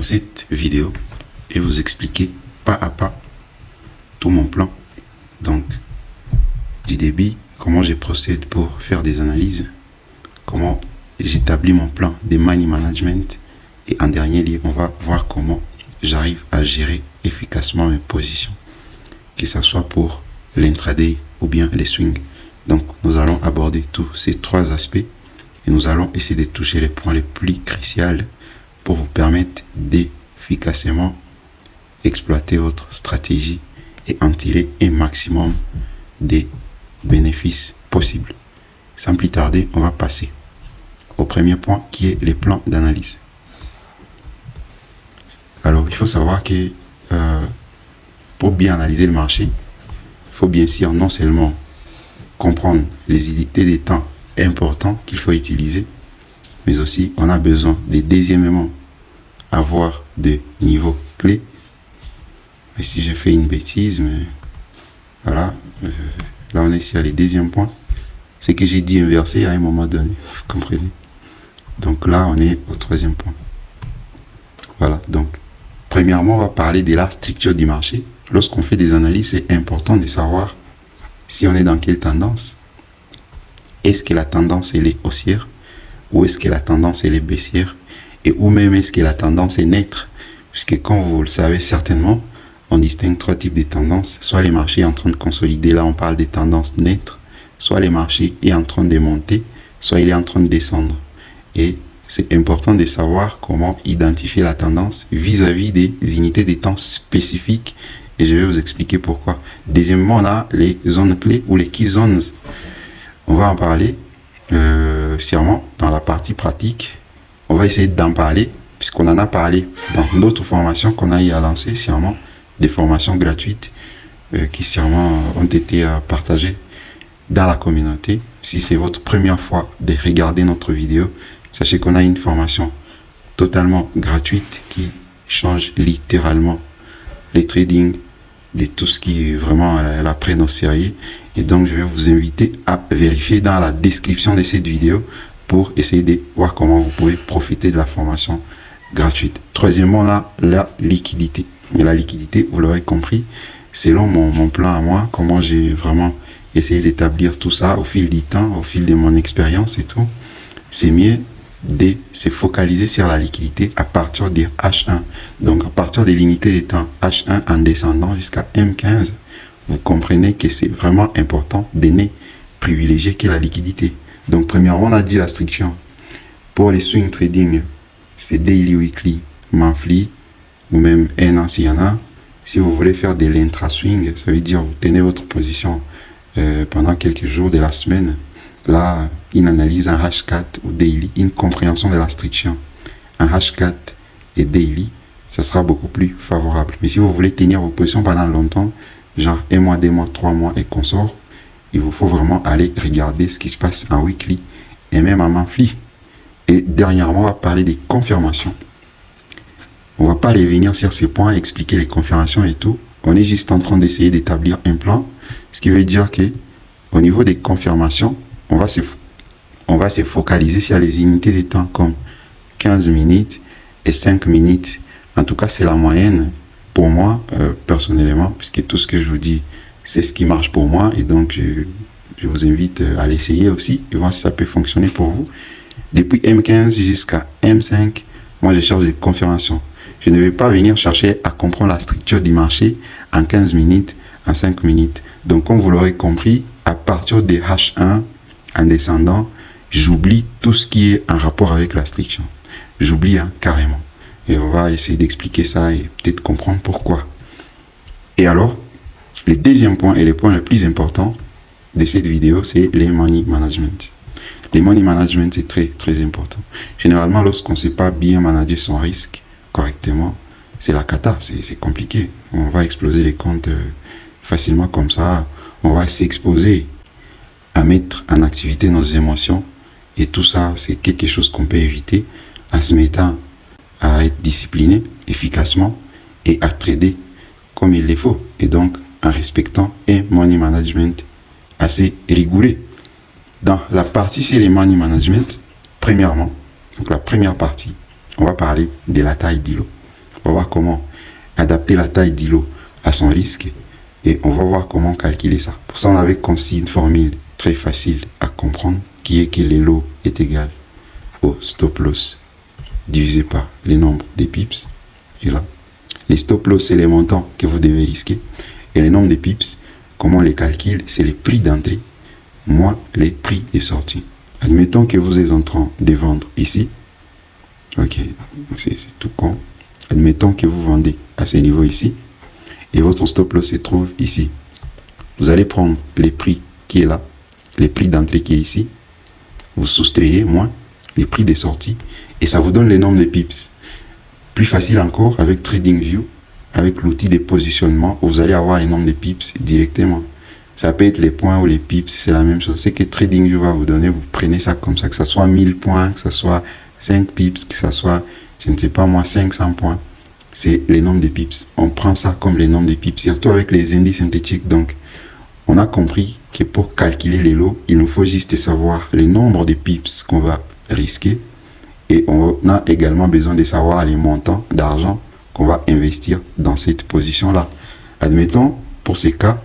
Dans cette vidéo, je vais vous expliquer pas à pas tout mon plan. Donc, du début, comment je procède pour faire des analyses, comment j'établis mon plan de money management, et en dernier lieu, on va voir comment j'arrive à gérer efficacement mes positions, que ce soit pour l'intraday ou bien les swings. Donc, nous allons aborder tous ces trois aspects et nous allons essayer de toucher les points les plus cruciaux pour vous permettre d'efficacement exploiter votre stratégie et en tirer un maximum des bénéfices possibles. Sans plus tarder, on va passer au premier point qui est les plans d'analyse. Alors, il faut savoir que pour bien analyser le marché, il faut bien sûr non seulement comprendre les unités de temps importants qu'il faut utiliser, mais aussi on a besoin de deuxièmement avoir des niveaux clés. Mais si j'ai fait une bêtise, mais voilà, là on est sur les deuxièmes points. C'est que j'ai dit inversé à un moment donné, vous comprenez. Donc là on est au troisième point. Voilà, donc premièrement on va parler de la structure du marché. Lorsqu'on fait des analyses, c'est important de savoir si on est dans quelle tendance. Est-ce que la tendance elle est haussière ou est-ce que la tendance elle est baissière, et ou même est-ce que la tendance est neutre, puisque comme vous le savez certainement, on distingue trois types de tendances. Soit les marchés sont en train de consolider, là on parle des tendances neutres, soit les marchés sont en train de monter, soit il est en train de descendre. Et c'est important de savoir comment identifier la tendance vis-à-vis des unités de temps spécifiques, et je vais vous expliquer pourquoi. Deuxièmement, on a les zones clés ou les key zones. On va en parler sûrement dans la partie pratique. On va essayer d'en parler puisqu'on en a parlé dans d'autres formations qu'on a eu à lancer, sûrement des formations gratuites qui sûrement ont été partagées dans la communauté. Si c'est votre première fois de regarder notre vidéo, sachez qu'on a une formation totalement gratuite qui change littéralement les trading de tout ce qui vraiment la prenne au sérieux. Et donc je vais vous inviter à vérifier dans la description de cette vidéo pour essayer de voir comment vous pouvez profiter de la formation gratuite. Troisièmement, on a la liquidité. Et la liquidité, vous l'aurez compris, selon mon plan à moi, comment j'ai vraiment essayé d'établir tout ça au fil du temps, au fil de mon expérience et tout, c'est mieux de se focaliser sur la liquidité à partir des H1. Donc à partir des l'unité de temps H1 en descendant jusqu'à M15, vous comprenez que c'est vraiment important de ne privilégier que la liquidité. Donc premièrement, on a dit la structure. Pour les swing trading, c'est daily, weekly, monthly, ou même un an s'il y en a. Si vous voulez faire de l'intra-swing, ça veut dire vous tenez votre position pendant quelques jours de la semaine. Là, une analyse en H4 ou daily, une compréhension de la structure en H4 et daily, ça sera beaucoup plus favorable. Mais si vous voulez tenir vos positions pendant longtemps, genre 1 mois, 2 mois, 3 mois et consort, il vous faut vraiment aller regarder ce qui se passe en weekly et même en monthly. Et dernièrement, on va parler des confirmations. On va pas revenir sur ces points, expliquer les confirmations et tout. On est juste en train d'essayer d'établir un plan, ce qui veut dire que au niveau des confirmations, on va se focaliser sur les unités de temps comme 15 minutes et 5 minutes. En tout cas, c'est la moyenne pour moi, personnellement, puisque tout ce que je vous dis, c'est ce qui marche pour moi. Et donc, je vous invite à l'essayer aussi et voir si ça peut fonctionner pour vous. Depuis M15 jusqu'à M5, moi, je cherche des confirmations. Je ne vais pas venir chercher à comprendre la structure du marché en 15 minutes, en 5 minutes. Donc, comme vous l'aurez compris, à partir des H1, en descendant, j'oublie tout ce qui est en rapport avec la structure. J'oublie carrément. Et on va essayer d'expliquer ça et peut-être comprendre pourquoi. Et alors, le deuxième point et le point le plus important de cette vidéo, c'est les money management. Les money management, c'est très très important. Généralement, lorsqu'on ne sait pas bien manager son risque correctement, c'est la cata, c'est compliqué. On va exploser les comptes facilement comme ça. On va s'exposer à mettre en activité nos émotions, et tout ça c'est quelque chose qu'on peut éviter en se mettant à être discipliné efficacement et à trader comme il le faut, et donc en respectant un money management assez rigoureux. Dans la partie c'est les money management, premièrement, donc la première partie, on va parler de la taille d'îlot. On va voir comment adapter la taille d'îlot à son risque et on va voir comment calculer ça. Pour ça, on avait conçu une formule très facile à comprendre qui est que l'îlot est égal au stop loss divisé par le nombre des pips. Et là, les stop loss, c'est les montants que vous devez risquer. Et le nombre de pips, comment on les calcule, c'est les prix d'entrée moins les prix de sortie. Admettons que vous êtes en train de vendre ici. Ok, c'est tout con. Admettons que vous vendez à ce niveau ici. Et votre stop loss se trouve ici. Vous allez prendre les prix qui est là, les prix d'entrée qui est ici. Vous soustrayez moins les prix des sorties. Et ça vous donne le nombre de pips. Plus facile encore avec TradingView, avec l'outil de positionnement, où vous allez avoir les nombres de pips directement. Ça peut être les points ou les pips, c'est la même chose. C'est que TradingView va vous donner, vous prenez ça comme ça, que ça soit 1000 points, que ça soit 5 pips, que ça soit, je ne sais pas moi, 500 points. C'est les nombres de pips. On prend ça comme les nombres de pips, surtout avec les indices synthétiques. Donc, on a compris que pour calculer les lots, il nous faut juste savoir le nombre de pips qu'on va risquer. Et on a également besoin de savoir les montants d'argent qu'on va investir dans cette position-là. Admettons, pour ces cas,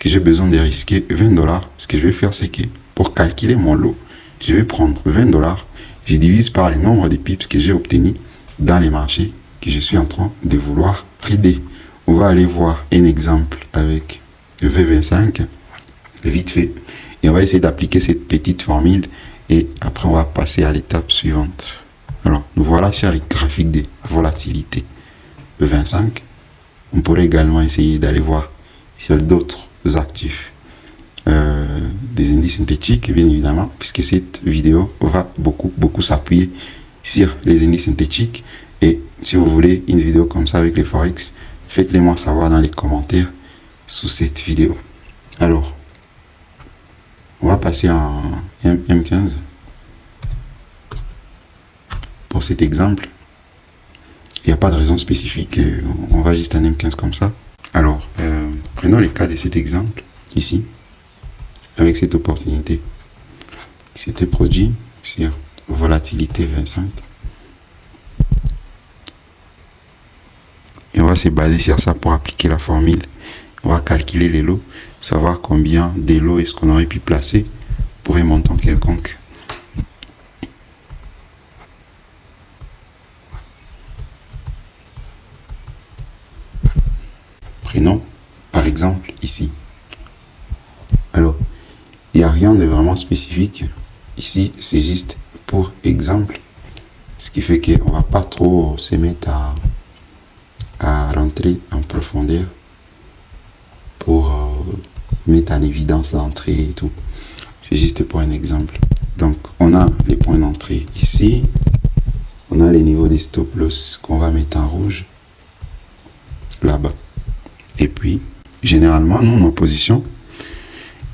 que j'ai besoin de risquer 20 $, ce que je vais faire, c'est que pour calculer mon lot, je vais prendre 20 $, je divise par le nombre de pips que j'ai obtenu dans les marchés que je suis en train de vouloir trader. On va aller voir un exemple avec V25, vite fait, et on va essayer d'appliquer cette petite formule et après on va passer à l'étape suivante. Alors, nous voilà sur les graphiques de volatilité V25. On pourrait également essayer d'aller voir sur d'autres actifs des indices synthétiques, bien évidemment, puisque cette vidéo va beaucoup s'appuyer sur les indices synthétiques. Et si vous voulez une vidéo comme ça avec les Forex, faites-le moi savoir dans les commentaires sous cette vidéo. Alors, on va passer en M15 pour cet exemple. Il n'y a pas de raison spécifique, on va juste en M15 comme ça. Alors, prenons le cas de cet exemple ici, avec cette opportunité qui s'était produit sur volatilité 25. Et on va se baser sur ça pour appliquer la formule. On va calculer les lots, savoir combien de lots est-ce qu'on aurait pu placer pour un montant quelconque. Prenons par exemple ici. Alors, il n'y a rien de vraiment spécifique. Ici, c'est juste pour exemple. Ce qui fait qu'on ne va pas trop se mettre à rentrer en profondeur pour mettre en évidence l'entrée et tout. C'est juste pour un exemple. Donc, on a les points d'entrée ici. On a les niveaux des stop loss qu'on va mettre en rouge là-bas. Et puis, généralement, nous, nos positions,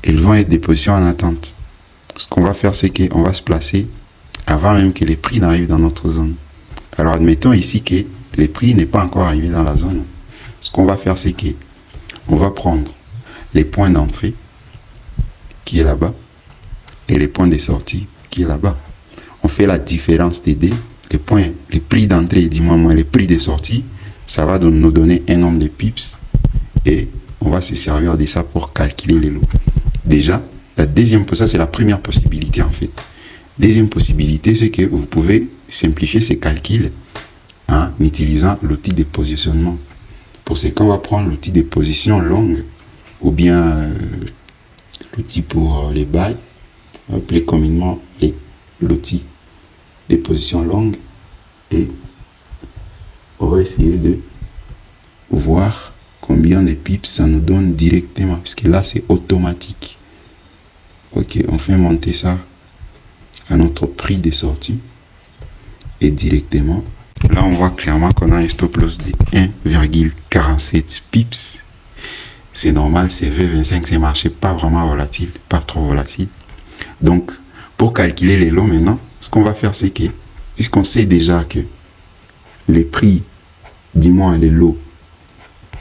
elles vont être des positions en attente. Ce qu'on va faire, c'est qu'on va se placer avant même que les prix n'arrivent dans notre zone. Alors, admettons ici que les prix n'est pas encore arrivé dans la zone. Ce qu'on va faire, c'est qu'on va prendre les points d'entrée qui est là-bas et les points de sortie qui est là-bas. On fait la différence des deux. Les prix d'entrée, dis-moi moins les prix de sortie, ça va nous donner un nombre de pips et on va se servir de ça pour calculer les lots. Déjà, la deuxième, ça c'est la première possibilité en fait. Deuxième possibilité, c'est que vous pouvez simplifier ces calculs en utilisant l'outil de positionnement. Pour ce qu'on va prendre l'outil de position longue ou bien l'outil pour les buy, appelé communément l'outil de position longue, et on va essayer de voir combien de pips ça nous donne directement, parce que là c'est automatique. Ok, on fait monter ça à notre prix de sortie et directement là on voit clairement qu'on a un stop loss de 1,47 pips. C'est normal, c'est V25, c'est un marché pas vraiment volatile, pas trop volatile. Donc pour calculer les lots maintenant, ce qu'on va faire, c'est que puisqu'on sait déjà que les prix, dis-moi les lots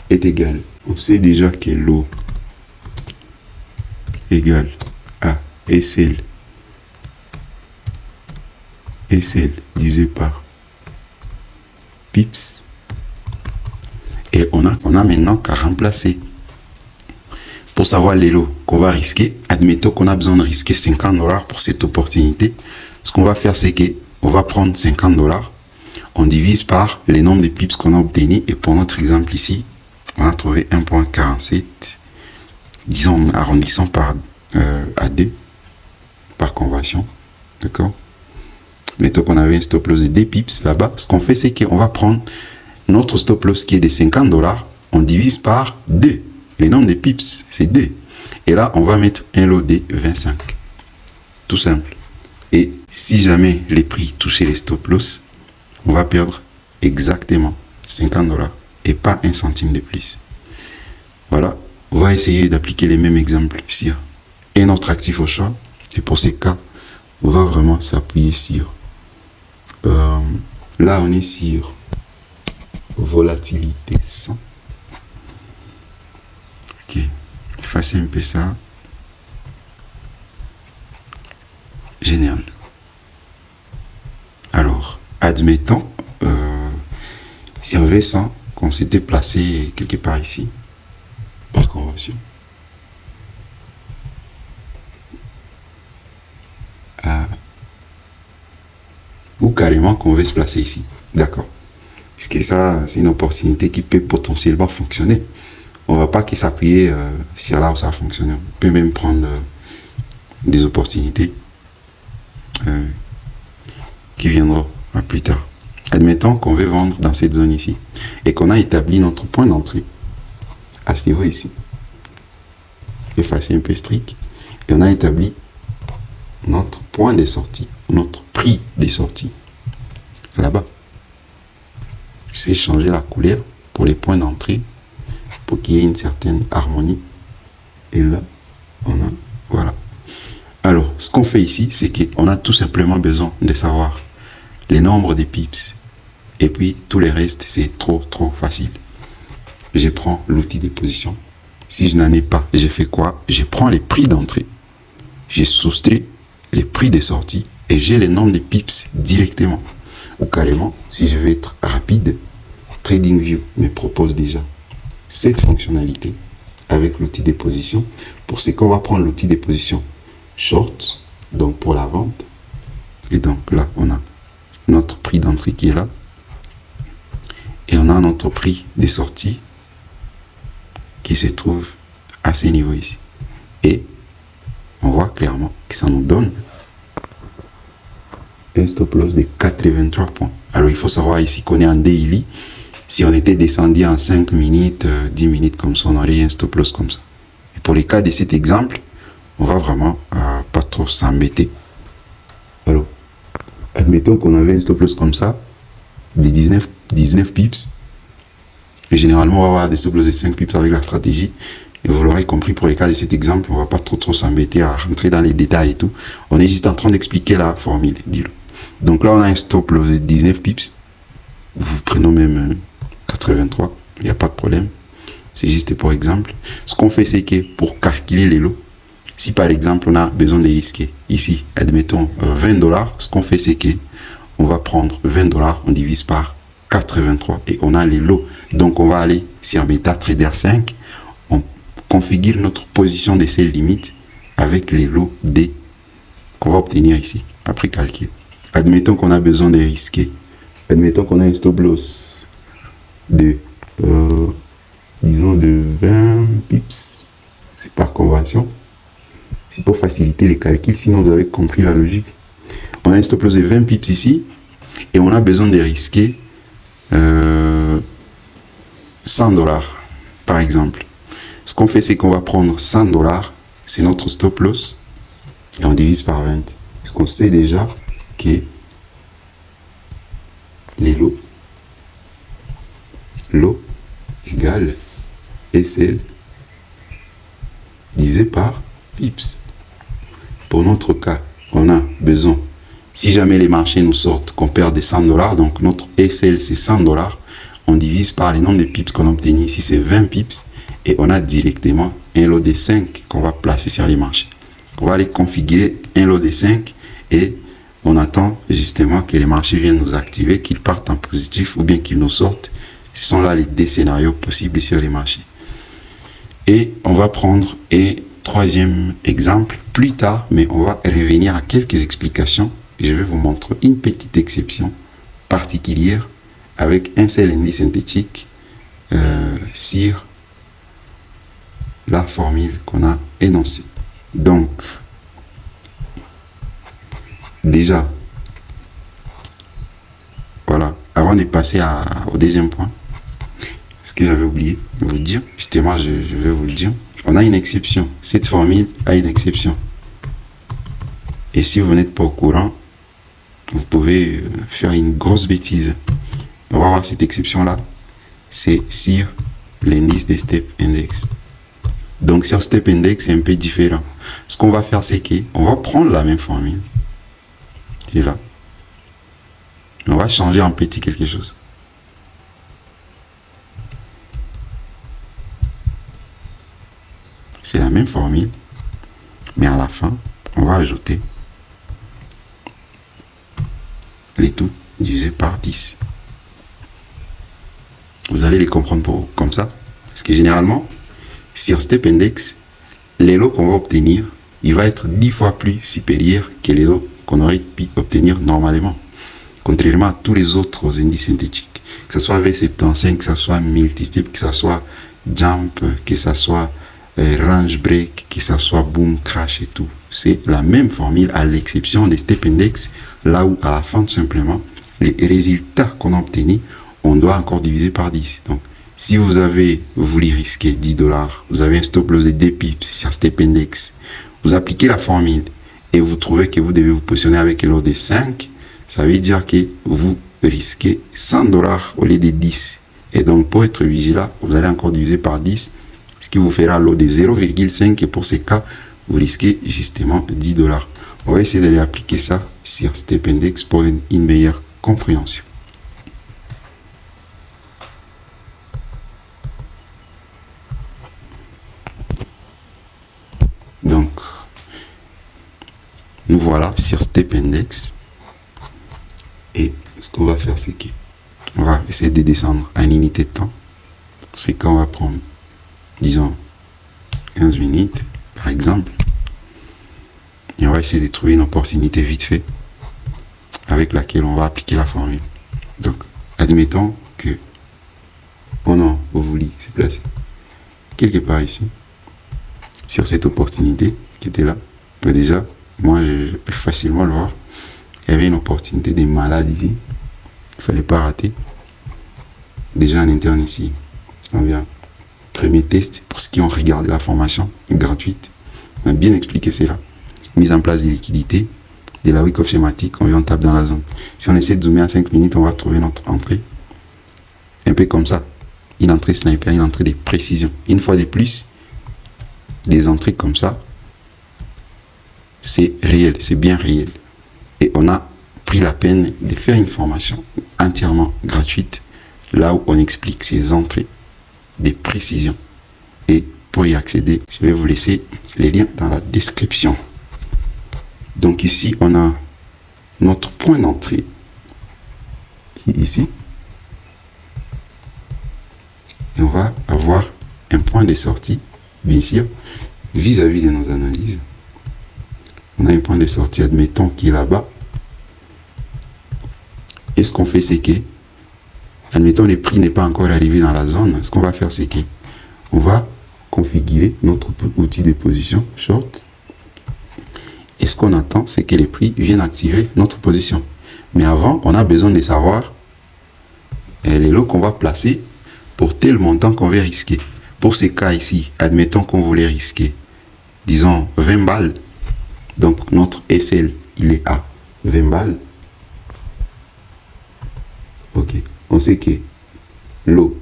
est égal, on sait déjà que lot égale à SL divisé par pips. Et on a maintenant qu'à remplacer. Pour savoir les lots qu'on va risquer, admettons qu'on a besoin de risquer 50 $ pour cette opportunité. Ce qu'on va faire, c'est qu'on va prendre 50 $, on divise par les nombres de pips qu'on a obtenus. Et pour notre exemple ici, on a trouvé 1.47. Disons, arrondissons par à 2, par conversion. D'accord? Mettons qu'on avait un stop loss de 2 pips là-bas. Ce qu'on fait, c'est qu'on va prendre notre stop loss qui est de 50 $, on divise par 2. Les nombres de pips, c'est 2. Et là, on va mettre un lot de 25. Tout simple. Et si jamais les prix touchaient les stop loss, on va perdre exactement 50 $ et pas un centime de plus. Voilà. On va essayer d'appliquer les mêmes exemples sur un autre actif au choix. Et pour ces cas, on va vraiment s'appuyer sur... là, on est sur volatilité 100. Ok, effacer un peu ça. Génial. Alors, admettons, si on veut ça, qu'on s'était placé quelque part ici, par convention. Ou carrément qu'on veut se placer ici. D'accord. Puisque ça, c'est une opportunité qui peut potentiellement fonctionner. On ne va pas que s'appuyer sur là où ça a fonctionné. On peut même prendre des opportunités qui viendront plus tard. Admettons qu'on veut vendre dans cette zone ici et qu'on a établi notre point d'entrée à ce niveau ici. Effacer un peu strict. Et on a établi notre point de sortie, notre prix de sortie là-bas. Je sais changer la couleur pour les points d'entrée pour qu'il y ait une certaine harmonie. Et là, on a, voilà. Alors, ce qu'on fait ici, c'est qu'on a tout simplement besoin de savoir les nombres de pips. Et puis, tout le reste, c'est trop facile. Je prends l'outil de position. Si je n'en ai pas, je fais quoi? Je prends les prix d'entrée. Je soustrais les prix de sortie et j'ai les nombres de pips directement. Ou carrément, si je veux être rapide, TradingView me propose déjà cette fonctionnalité avec l'outil de position. Pour ce qu'on va prendre l'outil de position short, donc pour la vente. Et donc là, on a notre prix d'entrée qui est là. Et on a notre prix de sortie qui se trouve à ce niveau ici. Et on voit clairement que ça nous donne un stop loss de 83 points. Alors il faut savoir ici qu'on est en daily. Si on était descendu en 5 minutes, 10 minutes comme ça, on aurait un stop loss comme ça. Et pour les cas de cet exemple, on va vraiment pas trop s'embêter. Alors, admettons qu'on avait un stop loss comme ça, de 19 pips. Et généralement, on va avoir des stop loss de 5 pips avec la stratégie. Et vous l'aurez compris, pour les cas de cet exemple, on va pas trop s'embêter à rentrer dans les détails et tout. On est juste en train d'expliquer la formule, dis-le. Donc là, on a un stop loss de 19 pips. Vous prenez même 83, il n'y a pas de problème. C'est juste pour exemple. Ce qu'on fait, c'est que pour calculer les lots, si par exemple, on a besoin de risquer, ici, admettons 20 $, ce qu'on fait, c'est que on va prendre 20 $, on divise par 83 et on a les lots. Donc, on va aller sur MetaTrader 5, on configure notre position de sell limite avec les lots D qu'on va obtenir ici, après calcul. Admettons qu'on a besoin de risquer. Admettons qu'on a un stop loss de, disons, de 20 pips. C'est par convention. C'est pour faciliter les calculs, sinon vous avez compris la logique. On a un stop loss de 20 pips ici, et on a besoin de risquer 100 $, par exemple. Ce qu'on fait, c'est qu'on va prendre 100 $, c'est notre stop loss, et on divise par 20. Parce qu'on sait déjà que les lots égale SL divisé par pips. Pour notre cas, on a besoin, si jamais les marchés nous sortent, qu'on perd des 100 $, donc notre SL c'est 100 $, on divise par le nombre de pips qu'on a obtenu. Ici c'est 20 pips et on a directement un lot de 5 qu'on va placer sur les marchés. On va aller configurer un lot de 5 et on attend justement que les marchés viennent nous activer, qu'ils partent en positif ou bien qu'ils nous sortent Ce sont là les deux scénarios possibles sur les marchés. Et on va prendre un troisième exemple plus tard, mais on va revenir à quelques explications. Je vais vous montrer une petite exception particulière avec un seul indice synthétique sur la formule qu'on a énoncée. Donc, déjà, voilà, avant de passer au deuxième point, ce que j'avais oublié de vous dire, justement, je vais vous le dire, on a une exception. Cette formule a une exception. Et si vous n'êtes pas au courant, vous pouvez faire une grosse bêtise. On va voir cette exception-là. C'est sur l'indice des step index. Donc sur step index, c'est un peu différent. Ce qu'on va faire, c'est qu'on va prendre la même formule. Et là, on va changer en petit quelque chose. C'est la même formule, mais à la fin, on va ajouter les tout divisé par 10. Vous allez les comprendre comme ça. Parce que généralement, sur Step Index, les lots qu'on va obtenir, il va être 10 fois plus supérieur que les lots qu'on aurait pu obtenir normalement. Contrairement à tous les autres indices synthétiques. Que ce soit V75, que ce soit Multistep, que ce soit Jump, que ce soit Range Break, que ce soit Boom, Crash et tout. C'est la même formule à l'exception des Step Index, là où à la fin tout simplement, les résultats qu'on a obtenus, on doit encore diviser par 10. Donc, si vous avez voulu risquer 10 $, vous avez un stop loss de 2 pips sur Step Index, vous appliquez la formule et vous trouvez que vous devez vous positionner avec le lot de 5, ça veut dire que vous risquez 100 $ au lieu de 10. Et donc, pour être vigilant, vous allez encore diviser par 10, ce qui vous fera l'eau de 0,5. Et pour ces cas, vous risquez justement 10 $. On va essayer d'aller appliquer ça sur Step Index pour une meilleure compréhension. Donc, nous voilà sur Step Index. Et ce qu'on va faire, c'est qu'on va essayer de descendre à une unité de temps. C'est qu'on va prendre, disons, 15 minutes, par exemple. Et on va essayer de trouver une opportunité vite fait avec laquelle on va appliquer la formule. Donc, admettons que on a voulu se placer quelque part ici, sur cette opportunité qui était là. Mais déjà, moi, je peux facilement le voir. Il y avait une opportunité de malade ici. Il ne fallait pas rater. Déjà en interne ici, on vient. Premier test pour ceux qui ont regardé la formation gratuite. On a bien expliqué cela. Mise en place des liquidités, de la wake-off schématique, on vient, on tape dans la zone. Si on essaie de zoomer en 5 minutes, on va trouver notre entrée. Un peu comme ça. Une entrée sniper, une entrée de précision. Une fois de plus, des entrées comme ça, c'est réel, c'est bien réel. Et on a pris la peine de faire une formation entièrement gratuite, là où on explique ces entrées, des précisions. Et pour y accéder, je vais vous laisser les liens dans la description. Donc ici, on a notre point d'entrée qui est ici. Et on va avoir un point de sortie, bien sûr, vis-à-vis de nos analyses. On a un point de sortie, admettons, qui est là-bas. Et ce qu'on fait, c'est que, admettons, le prix n'est pas encore arrivé dans la zone. Ce qu'on va faire, c'est que on va configurer notre outil de position short. Et ce qu'on attend, c'est que les prix viennent activer notre position. Mais avant, on a besoin de savoir les lots qu'on va placer pour tel montant qu'on veut risquer. Pour ces cas ici, admettons qu'on voulait risquer, disons, 20 balles. Donc, notre SL, il est à 20 balles. Ok. On sait que lot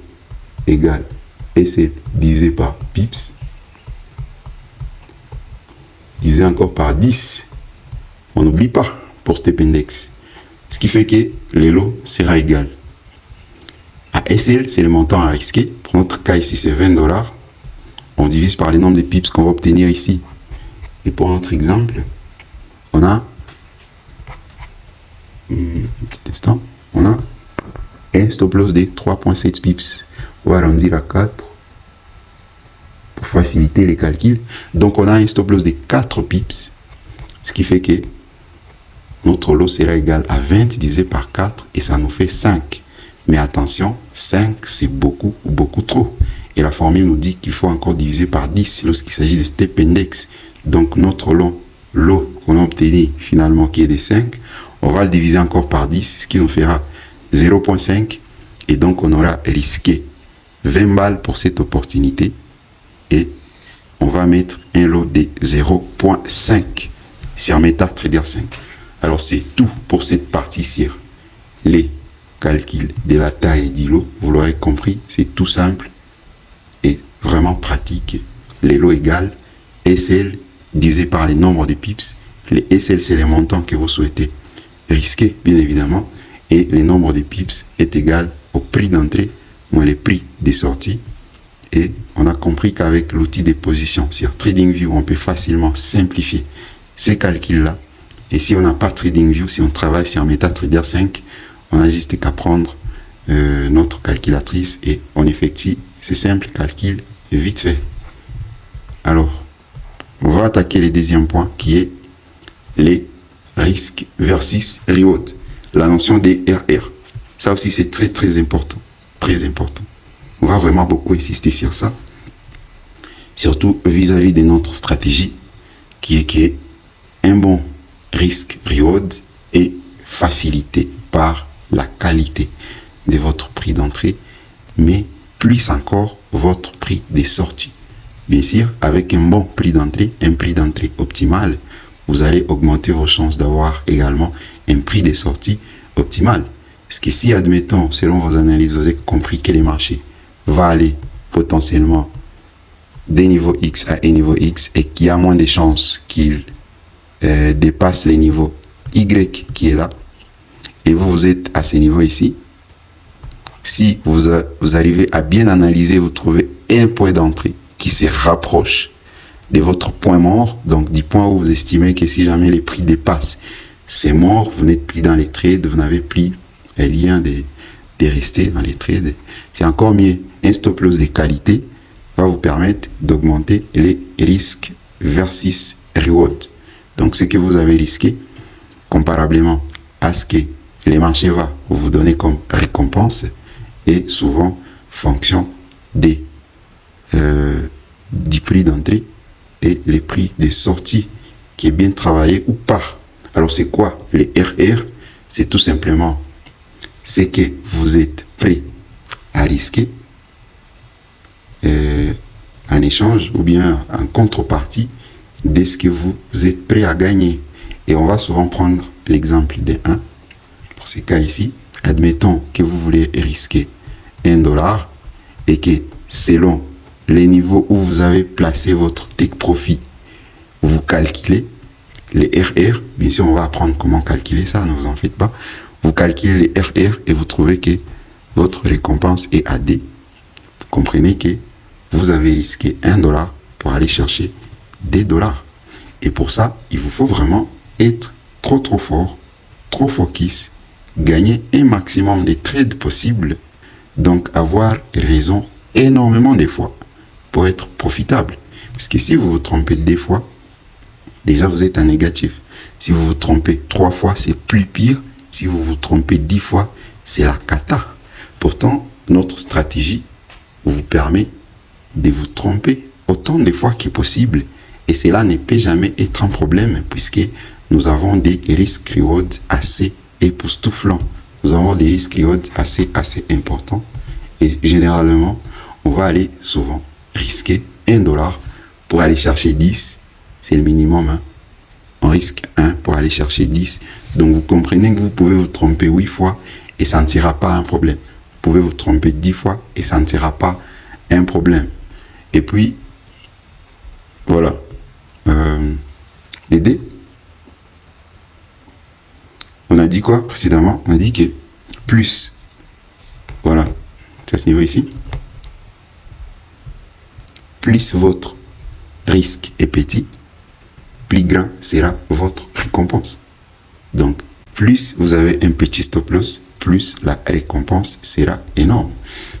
égale SL divisé par pips, divisé encore par 10. On n'oublie pas pour Step Index. Ce qui fait que le lot sera égal à SL, c'est le montant à risquer. Pour notre cas ici, c'est 20 $. On divise par le nombre de pips qu'on va obtenir ici. Et pour notre exemple, on a un petit instant, on a un stop loss de 3,7 pips. On va arrondir à 4 pour faciliter les calculs. Donc on a un stop loss de 4 pips, ce qui fait que notre lot sera égal à 20 divisé par 4 et ça nous fait 5. Mais attention, 5 c'est beaucoup trop. Et la formule nous dit qu'il faut encore diviser par 10 lorsqu'il s'agit de step index. Donc notre lot qu'on a obtenu finalement qui est de 5, on va le diviser encore par 10, ce qui nous fera 0,5. Et donc on aura risqué 20 balles pour cette opportunité. Et on va mettre un lot de 0,5 sur MetaTrader 5. Alors c'est tout pour cette partie sur les calculs de la taille du lot. Vous l'aurez compris, c'est tout simple et vraiment pratique. Les lots égales SL divisé par le nombre de pips. Les SL c'est les montants que vous souhaitez risquer bien évidemment. Et le nombre de pips est égal au prix d'entrée moins le prix des sorties. Et on a compris qu'avec l'outil de position sur TradingView, on peut facilement simplifier ces calculs-là. Et si on n'a pas TradingView, si on travaille sur MetaTrader 5, on n'a juste qu'à prendre notre calculatrice et on effectue ces simples calculs vite fait. Alors, on va attaquer le deuxième point qui est les risques versus reward. La notion des RR. Ça aussi, c'est très important. Très important. On va vraiment beaucoup insister sur ça. Surtout vis-à-vis de notre stratégie qui est qu'un bon risque-reward est facilité par la qualité de votre prix d'entrée, mais plus encore votre prix de sortie. Bien sûr, avec un bon prix d'entrée, un prix d'entrée optimal, vous allez augmenter vos chances d'avoir également un prix de sortie optimal. Parce que si, admettons, selon vos analyses, vous avez compris que les marchés va aller potentiellement des niveaux X à un niveau X et qu'il y a moins de chances qu'il dépasse les niveaux Y qui est là, et vous êtes à ce niveau ici, si vous arrivez à bien analyser, vous trouvez un point d'entrée qui se rapproche de votre point mort, donc du point où vous estimez que si jamais les prix dépassent, c'est mort, vous n'êtes plus dans les trades, vous n'avez plus un lien de rester dans les trades, c'est encore mieux. Un stop loss de qualité va vous permettre d'augmenter les risques versus reward. Donc ce que vous avez risqué, comparablement à ce que les marchés vont vous donner comme récompense, est souvent fonction des, du prix d'entrée et les prix de sortie qui est bien travaillé ou pas. Alors c'est quoi les RR? C'est tout simplement ce que vous êtes prêt à risquer en échange ou bien en contrepartie de ce que vous êtes prêt à gagner. Et on va souvent prendre l'exemple de 1. Pour ce cas ici, admettons que vous voulez risquer $1 et que selon les niveaux où vous avez placé votre take profit, vous calculez les RR. Bien sûr, on va apprendre comment calculer ça, ne vous en faites pas. Vous calculez les RR et vous trouvez que votre récompense est à D. Vous comprenez que vous avez risqué $1 pour aller chercher des dollars. Et pour ça, il vous faut vraiment être trop fort, trop focus, gagner un maximum de trades possibles, donc avoir raison énormément des fois pour être profitable. Parce que si vous vous trompez 2 fois, déjà vous êtes en négatif. Si vous vous trompez 3 fois, c'est plus pire. Si vous vous trompez 10 fois, c'est la cata. Pourtant, notre stratégie vous permet de vous tromper autant de fois que possible. Et cela ne peut jamais être un problème puisque nous avons des risques reward assez époustouflants. Nous avons des risques reward assez importants. Et généralement, on va aller souvent risquer $1 pour aller chercher 10. C'est le minimum. Hein. On risque 1 pour aller chercher 10. Donc vous comprenez que vous pouvez vous tromper 8 fois et ça ne sera pas un problème. Vous pouvez vous tromper 10 fois et ça ne sera pas un problème. Et puis, voilà. Dédé, on a dit quoi précédemment? On a dit que plus, voilà, c'est à ce niveau ici, plus votre risque est petit, plus grand sera votre récompense. Donc, plus vous avez un petit stop loss, plus la récompense sera énorme.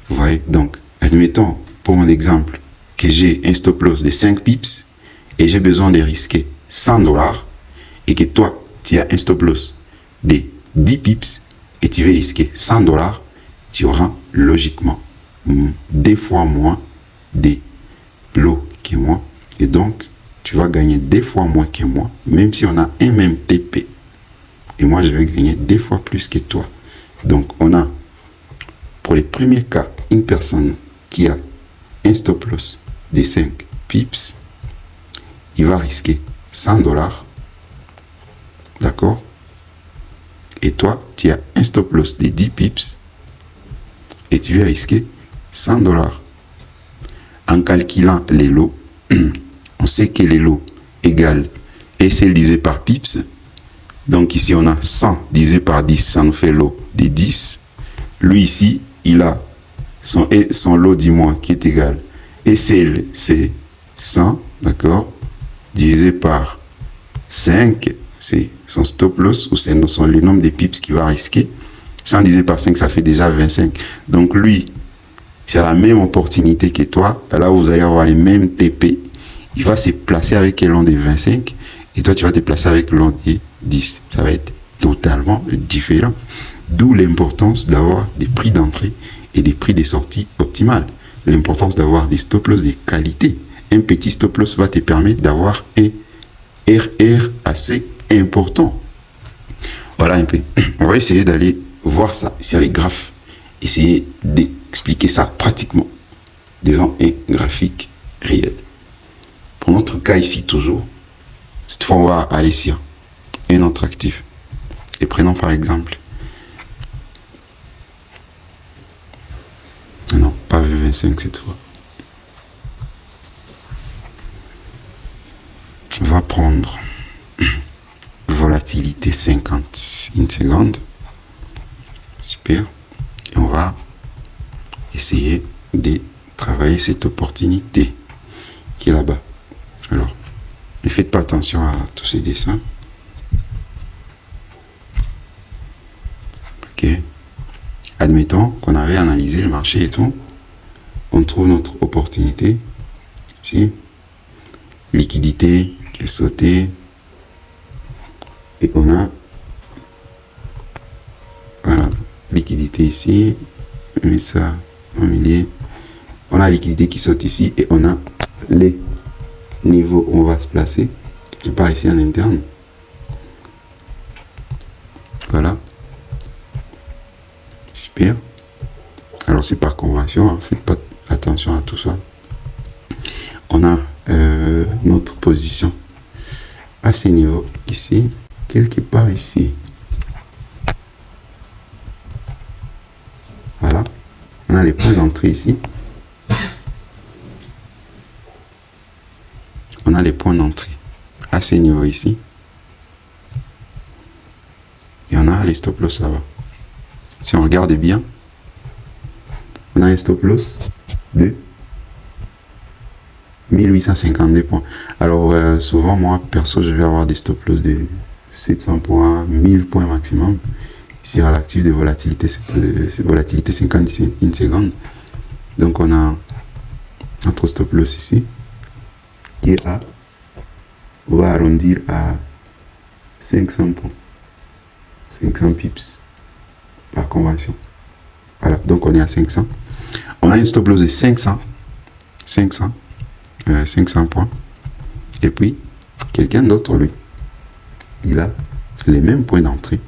Vous voyez, donc, admettons, pour mon exemple, que j'ai un stop loss de 5 pips et j'ai besoin de risquer 100 dollars et que toi, tu as un stop loss de 10 pips et tu veux risquer 100 dollars, tu auras logiquement 2 fois moins de lots que moi et donc tu vas gagner 2 fois moins que moi, même si on a un même TP. Et moi, je vais gagner 2 fois plus que toi. Donc, on a, pour les premiers cas, une personne qui a un stop loss de 5 pips, il va risquer 100 dollars. D'accord? Et toi, tu as un stop loss de 10 pips et tu vas risquer 100 dollars. En calculant les lots, on sait que les lots égale SL divisé par pips. Donc ici, on a 100 divisé par 10, ça nous fait lot de 10. Lui ici, il a son lot du mois qui est égal. SL, c'est 100, d'accord, divisé par 5, c'est son stop loss, ou c'est le nombre de pips qu'il va risquer. 100 divisé par 5, ça fait déjà 25. Donc lui, c'est la même opportunité que toi. Là, vous allez avoir les mêmes TP. Il va se placer avec le long de 25. Et toi, tu vas te placer avec le long de 10. Ça va être totalement différent. D'où l'importance d'avoir des prix d'entrée et des prix de sortie optimales. L'importance d'avoir des stop loss de qualité. Un petit stop loss va te permettre d'avoir un RR assez important. Voilà un peu. On va essayer d'aller voir ça sur les graphes. Essayer d'expliquer ça pratiquement devant un graphique réel. Pour notre cas ici toujours, cette fois on va aller sur un autre actif. Et prenons par exemple, non, pas V25 cette fois. On va prendre volatilité 50 une seconde. Super. Et on va essayer de travailler cette opportunité qui est là-bas. Alors, ne faites pas attention à tous ces dessins. Ok. Admettons qu'on avait analysé le marché et tout. On trouve notre opportunité. Ici. Liquidité qui est sautée. Et on a, voilà, liquidité ici. On met ça au milieu. On a la liquidité qui saute ici et on a les niveaux où on va se placer, qui part ici en interne. Voilà. Super. Alors c'est par convention, hein. Faites pas attention à tout ça. On a notre position à ce niveau ici, quelque part ici. Voilà. On a les points d'entrée ici. On a les points d'entrée à ce niveau ici. Et on a les stop loss là-bas. Si on regarde bien, on a un stop loss de 1852 points. Alors souvent moi perso je vais avoir des stop loss de 700 points, 1000 points maximum sur l'actif de volatilité, volatilité 50 une seconde. Donc on a notre stop loss ici qui est à, on va arrondir à 500 points, 500 pips par convention. Voilà, donc on est à 500. On a un stop loss de 500 points. Et puis, quelqu'un d'autre, lui, il a les mêmes points d'entrée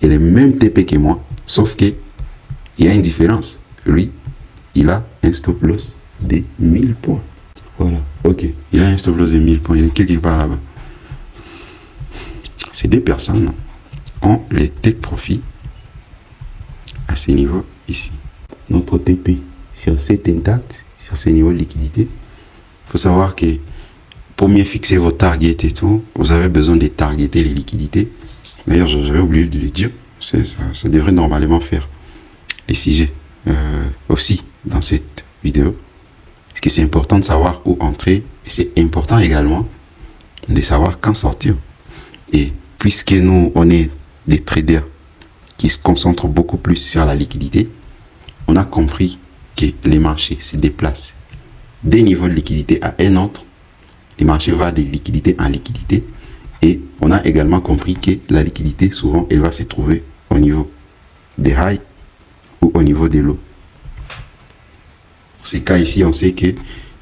et les mêmes TP que moi, sauf que il y a une différence. Lui, il a un stop loss de 1000 points. Voilà, ok. Il a un stop loss de 1000 points. Il est quelque part là-bas. Ces deux personnes ont les take profit à ce niveau ici. Notre TP sur cet intact, sur ces niveaux de liquidité, il faut savoir que pour mieux fixer vos targets et tout, vous avez besoin de targeter les liquidités. D'ailleurs, j'avais oublié de le dire, ça devrait normalement faire les sujets aussi dans cette vidéo. Parce que c'est important de savoir où entrer et c'est important également de savoir quand sortir. Et puisque nous, on est des traders qui se concentrent beaucoup plus sur la liquidité, on a compris que les marchés se déplacent des niveaux de liquidité à un autre. Les marchés vont de liquidité en liquidité. Et on a également compris que la liquidité, souvent, elle va se trouver au niveau des highs ou au niveau des lows. Pour ces cas ici, on sait que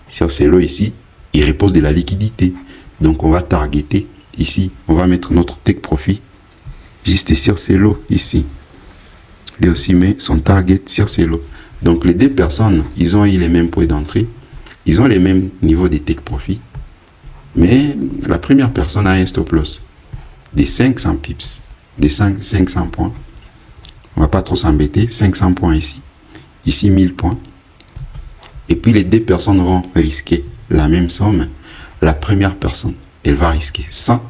sur ces lows ici, il repose de la liquidité. Donc on va targeter ici, on va mettre notre take profit juste sur ces lots ici. Lui aussi met son target sur ces lots. Donc les deux personnes, ils ont eu les mêmes points d'entrée, ils ont les mêmes niveaux de take profit. Mais la première personne a un stop loss des 500 pips, des 500 points. On va pas trop s'embêter, 500 points ici, ici 1000 points. Et puis les deux personnes vont risquer la même somme. La première personne, elle va risquer 100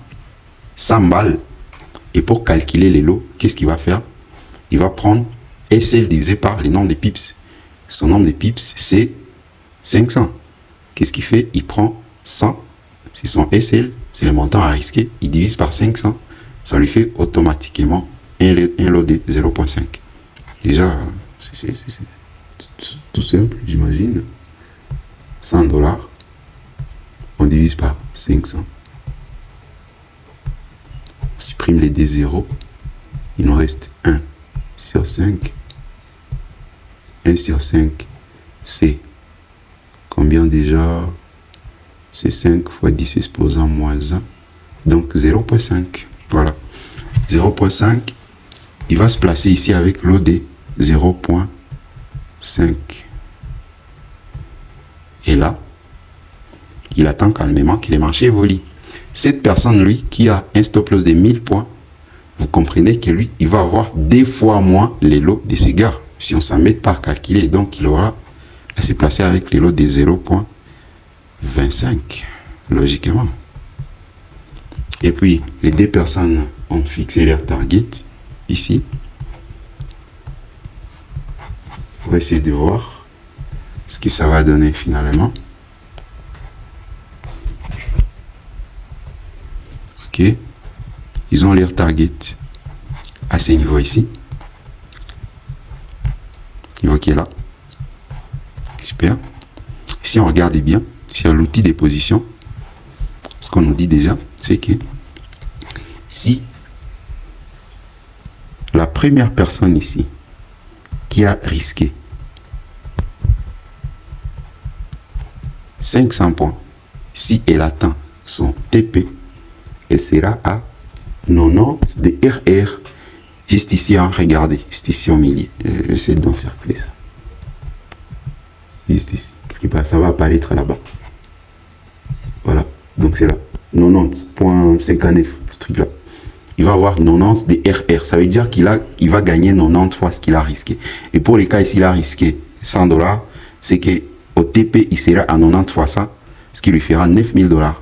balles. Et pour calculer les lots, qu'est-ce qu'il va faire? Il va prendre SL divisé par le nombre de pips. Son nombre de pips, c'est 500. Qu'est-ce qu'il fait? Il prend 100. C'est son SL, c'est le montant à risquer. Il divise par 500. Ça lui fait automatiquement un lot de 0,5. Déjà, c'est tout simple, j'imagine. 100 $, on divise par 500. On supprime les D0. Il nous reste 1 sur 5. 1 sur 5, c'est combien déjà? C'est 5 fois 10 exposant moins 1. Donc 0,5. Voilà. 0,5. Il va se placer ici avec l'eau de 0,5. Et là, il attend calmement que les marchés évoluent. Cette personne, lui, qui a un stop loss de 1000 points, vous comprenez que lui, il va avoir 2 fois moins les lots de ces gars. Si on s'en met pas à calculer, donc il aura à se placer avec les lots de 0,25, logiquement. Et puis, les deux personnes ont fixé leur target ici. On va essayer de voir ce que ça va donner finalement. Ok. Ils ont leur target à ce niveau ici. Niveau qui est là. Super. Si on regarde bien, sur l'outil des positions, ce qu'on nous dit déjà, c'est que si la première personne ici qui a risqué 500 points, si elle atteint son TP, elle sera à 90 de RR, juste ici, hein, regardez, juste ici au milieu. J'essaie d'encercler ça. Juste ici, quelque part, ça va apparaître là-bas. Voilà, donc c'est là, 90.59, ce truc-là. Il va avoir 90 de RR, ça veut dire qu'il va gagner 90 fois ce qu'il a risqué. Et pour les cas ici, il a risqué 100 $, c'est que au TP, il sera à 90 fois ça, ce qui lui fera 9000 $.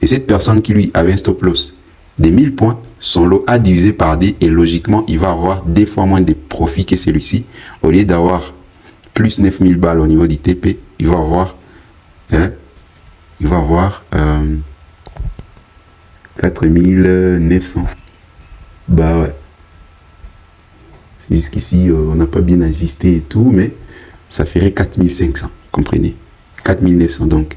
Et cette personne qui lui avait un stop loss de 1000 points, son lot a divisé par D et logiquement, il va avoir 2 fois moins de profit que celui-ci. Au lieu d'avoir plus 9000 balles au niveau du TP, il va avoir 4900. Bah ouais. C'est jusqu'ici, on n'a pas bien ajusté et tout, mais ça ferait 4500, comprenez? 4900 donc.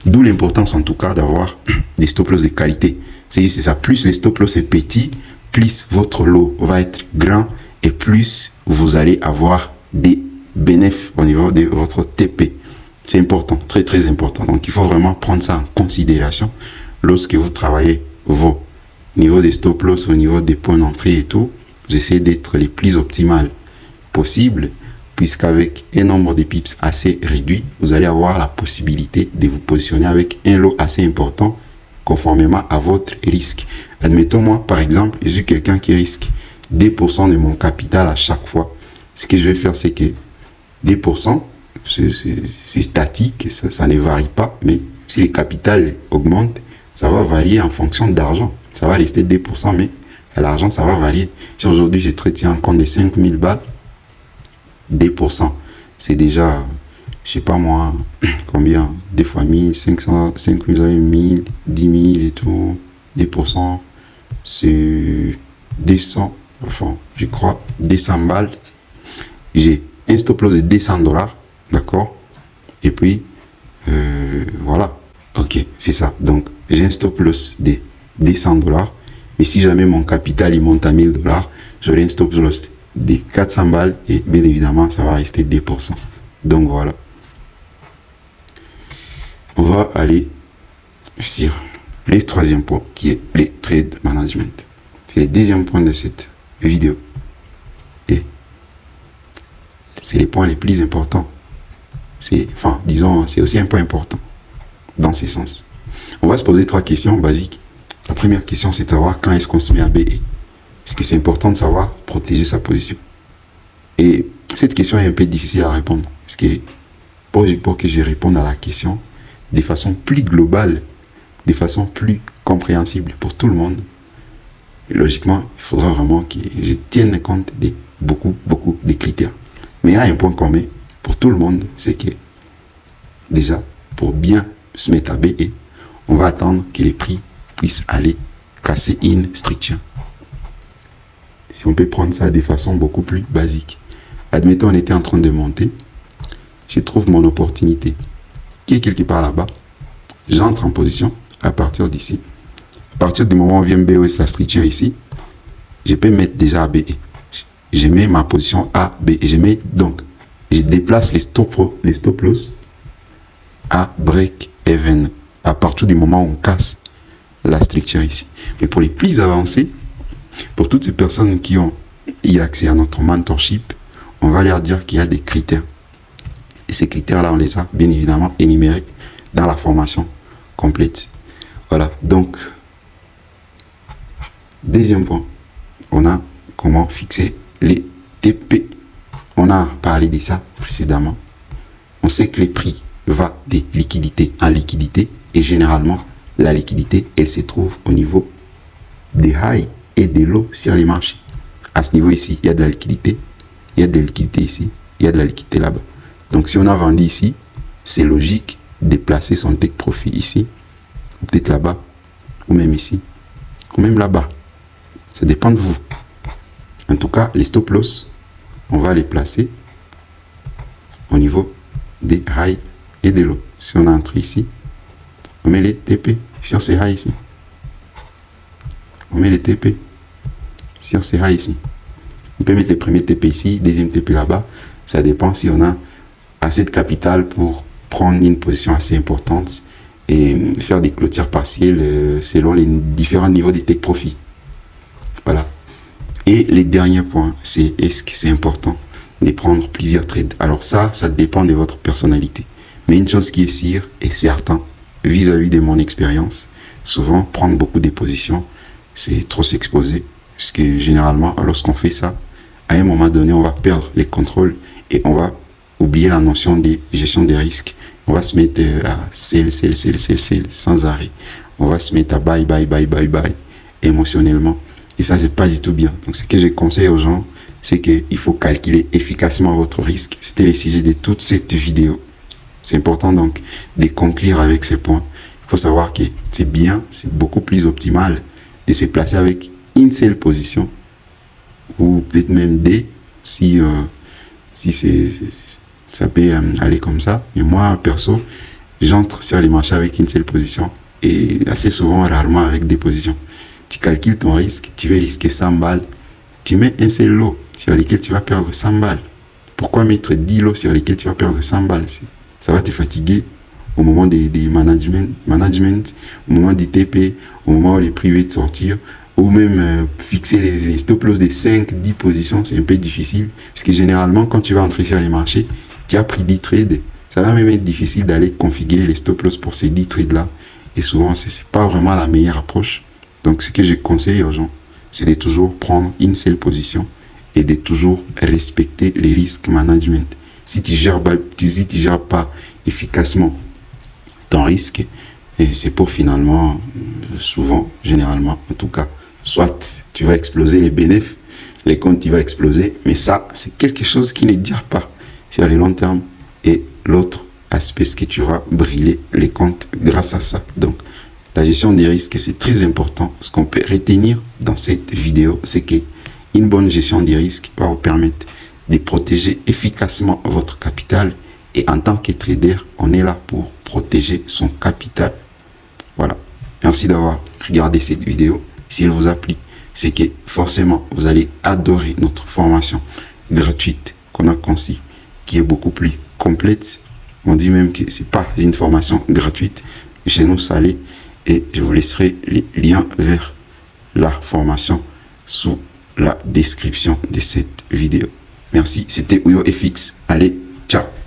D'où l'importance en tout cas d'avoir des stop loss de qualité. C'est ça, plus les stop loss est petit, plus votre lot va être grand et plus vous allez avoir des bénéfices au niveau de votre TP. C'est important, très très important. Donc il faut vraiment prendre ça en considération lorsque vous travaillez vos niveaux des stop loss, au niveau des points d'entrée et tout. Vous essayez d'être les plus optimales possibles, puisqu'avec un nombre de pips assez réduit, vous allez avoir la possibilité de vous positionner avec un lot assez important conformément à votre risque. Admettons, moi, par exemple, je suis quelqu'un qui risque 2% de mon capital à chaque fois. Ce que je vais faire, c'est que 2%, c'est statique, ça ne varie pas, mais si le capital augmente, ça va varier en fonction d'argent. Ça va rester 2%, mais l'argent, ça va varier. Si aujourd'hui, je traite en compte de 5000 balles, 2%, c'est déjà, je sais pas moi, combien, 2 fois 1000, 500, 5000, 1000, 10 000 et tout, 2%, c'est 200, enfin, je crois, 200 balles. J'ai un stop loss de 200 dollars, d'accord? Et puis, voilà. Ok, c'est ça. Donc, j'ai un stop loss de 200 dollars. Mais si jamais mon capital il monte à 1000 dollars, j'aurai un stop loss de 400 balles et bien évidemment, ça va rester 2%. Donc voilà. On va aller sur le troisième point qui est le trade management. C'est le deuxième point de cette vidéo. Et c'est les points les plus importants. Enfin, disons, c'est aussi un point important dans ce sens. On va se poser 3 questions basiques. La première question, c'est de savoir quand est-ce qu'on se met à BE. Parce que c'est important de savoir protéger sa position. Et cette question est un peu difficile à répondre. Parce que pour que je réponde à la question de façon plus globale, de façon plus compréhensible pour tout le monde, et logiquement, il faudra vraiment que je tienne compte de beaucoup de critères. Mais il y a un point commun pour tout le monde, c'est que déjà, pour bien se mettre à BE, on va attendre que les prix puissent aller casser une structure. Si on peut prendre ça de façon beaucoup plus basique. Admettons, on était en train de monter, je trouve mon opportunité qui est quelque part là-bas, j'entre en position à partir d'ici. À partir du moment où vient BOS, la structure ici, je peux mettre déjà à BE. Je mets ma position A, B, et je déplace les stop loss à break even à partir du moment où on casse la structure ici. Mais pour les plus avancés, pour toutes ces personnes qui ont eu accès à notre mentorship, on va leur dire qu'il y a des critères. Et ces critères-là, on les a bien évidemment énumérés dans la formation complète. Voilà, donc, deuxième point, on a comment fixer les TP. On a parlé de ça précédemment. On sait que les prix vont des liquidités en liquidité et généralement, la liquidité, elle se trouve au niveau des highs et des lows sur les marchés. À ce niveau ici, il y a de la liquidité, il y a de la liquidité ici, il y a de la liquidité là-bas. Donc si on a vendu ici, c'est logique de placer son take profit ici, peut-être là-bas, ou même ici, ou même là-bas. Ça dépend de vous. En tout cas, les stop loss, on va les placer au niveau des highs et des lows. Si on entre ici, on met les TP sur ces highs ici. On met les TP sur ces highs ici. On peut mettre les premiers TP ici, deuxième TP là-bas. Ça dépend si on a assez de capital pour prendre une position assez importante et faire des clôtures partielles selon les différents niveaux des take profit. Voilà. Et les derniers points, c'est est-ce que c'est important de prendre plusieurs trades. Alors ça dépend de votre personnalité. Mais une chose qui est sûre et certain, vis-à-vis de mon expérience, souvent prendre beaucoup de positions, c'est trop s'exposer. Parce que généralement, lorsqu'on fait ça, à un moment donné, on va perdre les contrôles et on va oublier la notion de gestion des risques. On va se mettre à sell, sans arrêt. On va se mettre à buy émotionnellement. Et ça, c'est pas du tout bien. Donc, ce que je conseille aux gens, c'est qu'il faut calculer efficacement votre risque. C'était le sujet de toute cette vidéo. C'est important donc de conclure avec ces points. Il faut savoir que c'est bien, c'est beaucoup plus optimal de se placer avec une seule position ou peut-être même deux si ça peut aller comme ça. Mais moi, perso, j'entre sur les marchés avec une seule position et assez souvent, rarement avec des positions. Tu calcules ton risque, tu veux risquer 100 balles, tu mets un seul lot sur lequel tu vas perdre 100 balles. Pourquoi mettre 10 lots sur lesquels tu vas perdre 100 balles? Ça va te fatiguer au moment des management, au moment du TP, au moment où les privés de sortir, ou même fixer les stop loss de 5-10 positions, c'est un peu difficile. Parce que généralement, quand tu vas entrer sur les marchés, tu as pris 10 trades. Ça va même être difficile d'aller configurer les stop loss pour ces 10 trades-là. Et souvent, ce n'est pas vraiment la meilleure approche. Donc, ce que je conseille aux gens, c'est de toujours prendre une seule position et de toujours respecter les risques management. Si tu gères pas efficacement ton risque, c'est pour finalement, souvent, généralement, en tout cas, soit tu vas exploser les bénéfices, les comptes, il va exploser, mais ça, c'est quelque chose qui ne dure pas sur le long terme. Et l'autre aspect, c'est que tu vas brûler les comptes grâce à ça. Donc, la gestion des risques, c'est très important. Ce qu'on peut retenir dans cette vidéo, c'est qu'il Une bonne gestion des risques va vous permettre de protéger efficacement votre capital. Et en tant que trader, on est là pour protéger son capital. Voilà. Merci d'avoir regardé cette vidéo. S'il vous a plu, c'est que forcément, vous allez adorer notre formation gratuite qu'on a conçue, qui est beaucoup plus complète. On dit même que c'est pas une formation gratuite. Chez nous, ça l'est. Et je vous laisserai les liens vers la formation sous la description de cette vidéo. Merci, c'était Ouyo FX. Allez, ciao.